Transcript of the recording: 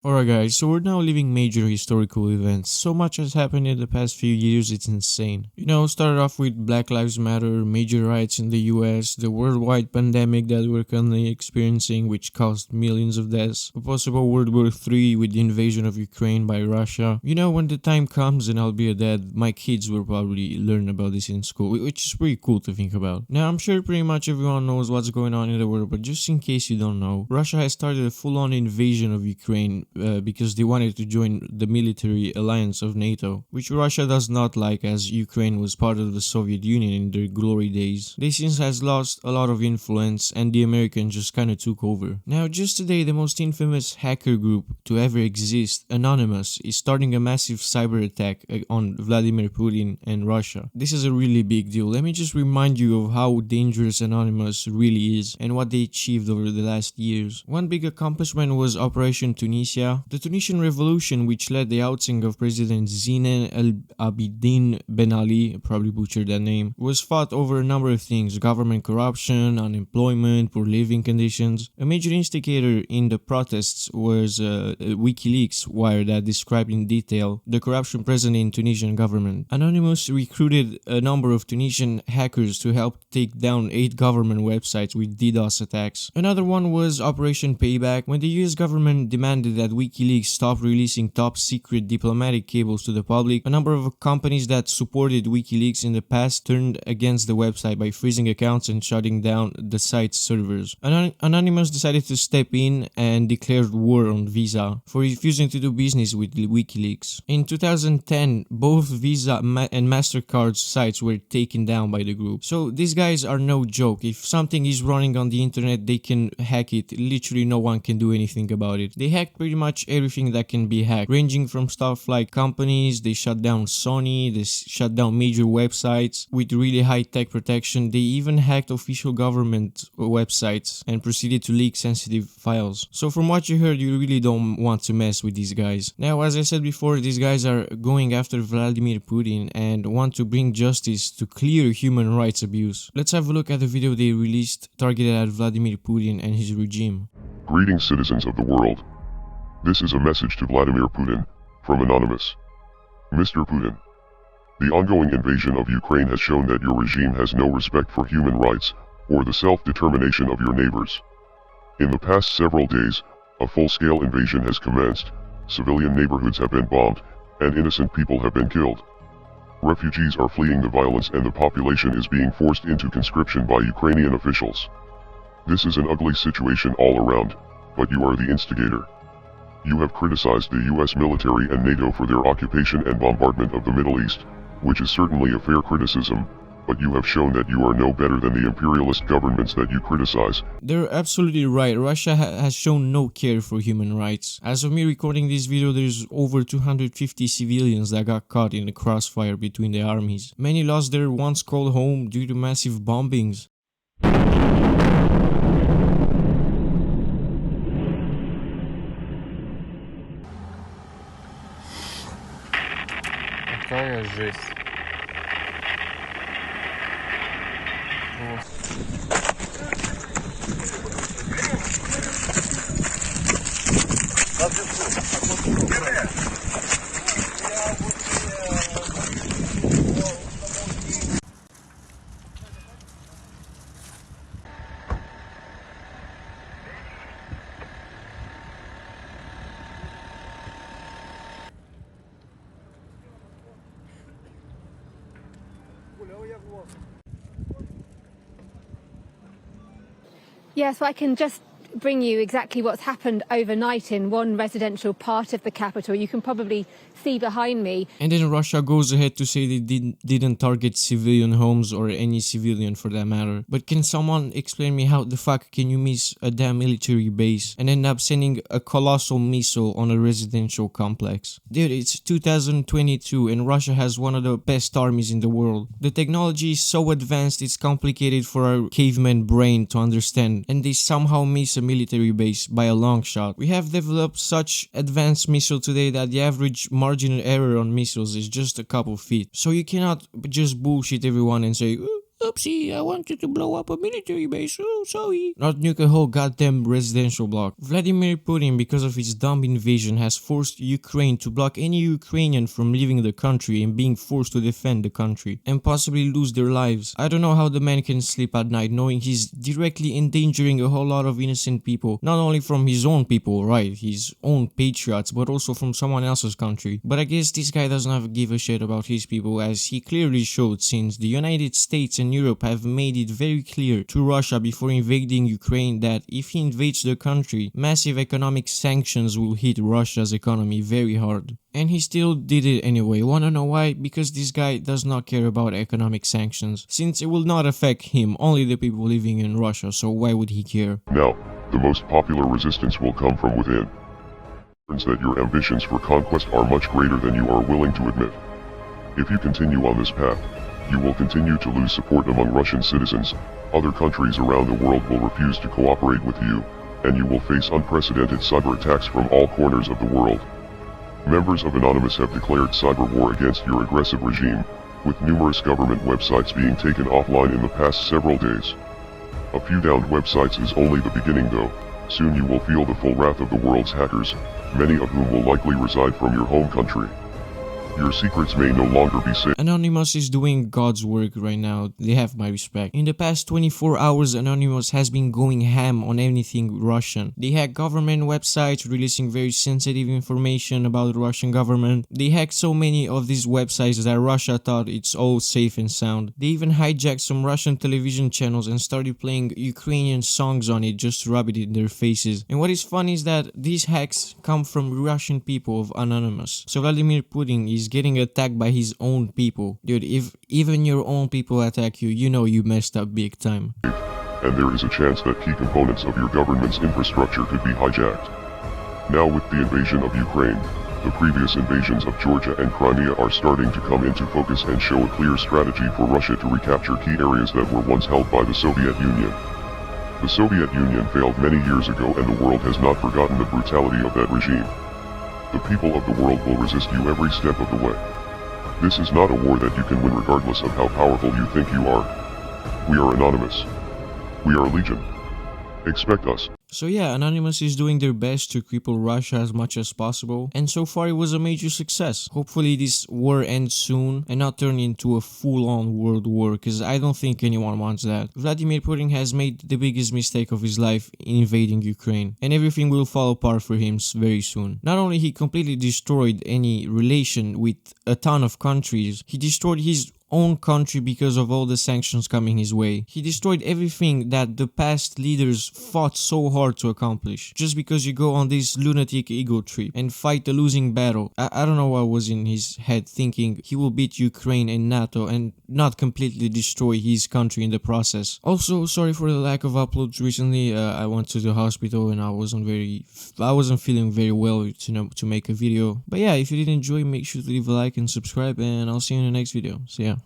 Alright guys, so we're now living major historical events. So much has happened in the past few years, it's insane. Started off with Black Lives Matter, major riots in the US, the worldwide pandemic that we're currently experiencing which caused millions of deaths, a possible World War III with the invasion of Ukraine by Russia. When the time comes and I'll be a dad, my kids will probably learn about this in school, which is pretty cool to think about. Now I'm sure pretty much everyone knows what's going on in the world, but just in case you don't know, Russia has started a full-on invasion of Ukraine because they wanted to join the military alliance of NATO, which Russia does not like as Ukraine was part of the Soviet Union in their glory days. They since has lost a lot of influence and the Americans just kinda took over. Now just today the most infamous hacker group to ever exist, Anonymous, is starting a massive cyber attack on Vladimir Putin and Russia. This is a really big deal. Let me just remind you of how dangerous Anonymous really is and what they achieved over the last years. One big accomplishment was Operation Tunisia. The Tunisian revolution, which led the ousting of President Zine El Abidine Ben Ali, probably butchered that name, was fought over a number of things: government corruption, unemployment, poor living conditions. A major instigator in the protests was a WikiLeaks wire that described in detail the corruption present in Tunisian government. Anonymous recruited a number of Tunisian hackers to help take down 8 government websites with DDoS attacks. Another one was Operation Payback, when the US government demanded that WikiLeaks stopped releasing top secret diplomatic cables to the public. A number of companies that supported WikiLeaks in the past turned against the website by freezing accounts and shutting down the site's servers. Anonymous decided to step in and declared war on Visa for refusing to do business with WikiLeaks. In 2010, both Visa and MasterCard's sites were taken down by the group. So these guys are no joke. If something is running on the internet, they can hack it. Literally no one can do anything about it. They hacked pretty much everything that can be hacked, ranging from stuff like companies. They shut down Sony, they shut down major websites with really high tech protection. They even hacked official government websites and proceeded to leak sensitive files. So from what you heard, you really don't want to mess with these guys. Now, as I said before, these guys are going after Vladimir Putin and want to bring justice to clear human rights abuse. Let's have a look at the video they released targeted at Vladimir Putin and his regime. Greetings, citizens of the world. This is a message to Vladimir Putin, from Anonymous. Mr. Putin, the ongoing invasion of Ukraine has shown that your regime has no respect for human rights, or the self-determination of your neighbors. In the past several days, a full-scale invasion has commenced, civilian neighborhoods have been bombed, and innocent people have been killed. Refugees are fleeing the violence and the population is being forced into conscription by Ukrainian officials. This is an ugly situation all around, but you are the instigator. You have criticized the US military and NATO for their occupation and bombardment of the Middle East, which is certainly a fair criticism, but you have shown that you are no better than the imperialist governments that you criticize. They're absolutely right. Russia has shown no care for human rights. As of me recording this video, there's over 250 civilians that got caught in the crossfire between the armies. Many lost their once called home due to massive bombings. Какая жесть. Yeah, so I can just bring you exactly what's happened overnight in one residential part of the capital. You can probably see behind me. And then Russia goes ahead to say they didn't target civilian homes or any civilian for that matter. But can someone explain me how the fuck can you miss a damn military base and end up sending a colossal missile on a residential complex? Dude, it's 2022 and Russia has one of the best armies in the world. The technology is so advanced it's complicated for our caveman brain to understand, and they somehow miss a military base by a long shot. We have developed such advanced missiles today that the average marginal error on missiles is just a couple feet. So you cannot just bullshit everyone and say, Oopsie, I wanted to blow up a military base, oh sorry. Not nuke a whole goddamn residential block. Vladimir Putin, because of his dumb invasion, has forced Ukraine to block any Ukrainian from leaving the country and being forced to defend the country, and possibly lose their lives. I don't know how the man can sleep at night knowing he's directly endangering a whole lot of innocent people, not only from his own people, right, his own patriots, but also from someone else's country. But I guess this guy doesn't have to give a shit about his people, as he clearly showed, since the United States and Europe have made it very clear to Russia before invading Ukraine that if he invades the country, massive economic sanctions will hit Russia's economy very hard. And he still did it anyway. Wanna know why? Because this guy does not care about economic sanctions, since it will not affect him, only the people living in Russia, so why would he care? Now, the most popular resistance will come from within. Turns that your ambitions for conquest are much greater than you are willing to admit. If you continue on this path, you will continue to lose support among Russian citizens. Other countries around the world will refuse to cooperate with you, and you will face unprecedented cyber attacks from all corners of the world. Members of Anonymous have declared cyber war against your aggressive regime, with numerous government websites being taken offline in the past several days. A few downed websites is only the beginning though. Soon you will feel the full wrath of the world's hackers, many of whom will likely reside from your home country. Your secrets may no longer be safe. Anonymous is doing God's work right now. They have my respect. In the past 24 hours, Anonymous has been going ham on anything Russian. They hack government websites, releasing very sensitive information about the Russian government. They hacked so many of these websites that Russia thought it's all safe and sound. They even hijacked some Russian television channels and started playing Ukrainian songs on it just to rub it in their faces. And what is funny is that these hacks come from Russian people of Anonymous. So Vladimir Putin is getting attacked by his own people. Dude, if even your own people attack you, you know you messed up big time. And there is a chance that key components of your government's infrastructure could be hijacked. Now with the invasion of Ukraine, the previous invasions of Georgia and Crimea are starting to come into focus and show a clear strategy for Russia to recapture key areas that were once held by the Soviet Union. The Soviet Union failed many years ago and the world has not forgotten the brutality of that regime. The people of the world will resist you every step of the way. This is not a war that you can win regardless of how powerful you think you are. We are Anonymous. We are Legion. Expect us. So yeah, Anonymous is doing their best to cripple Russia as much as possible, and so far it was a major success. Hopefully this war ends soon and not turn into a full-on world war, because I don't think anyone wants that. Vladimir Putin has made the biggest mistake of his life in invading Ukraine, and everything will fall apart for him very soon. Not only he completely destroyed any relation with a ton of countries, he destroyed his own country because of all the sanctions coming his way. He destroyed everything that the past leaders fought so hard to accomplish, just because you go on this lunatic ego trip and fight a losing battle. I don't know what was in his head, thinking he will beat Ukraine and NATO and not completely destroy his country in the process. Also, sorry for the lack of uploads recently. I went to the hospital and I wasn't feeling very well to make a video. But yeah, if you did enjoy, make sure to leave a like and subscribe, and I'll see you in the next video. So yeah.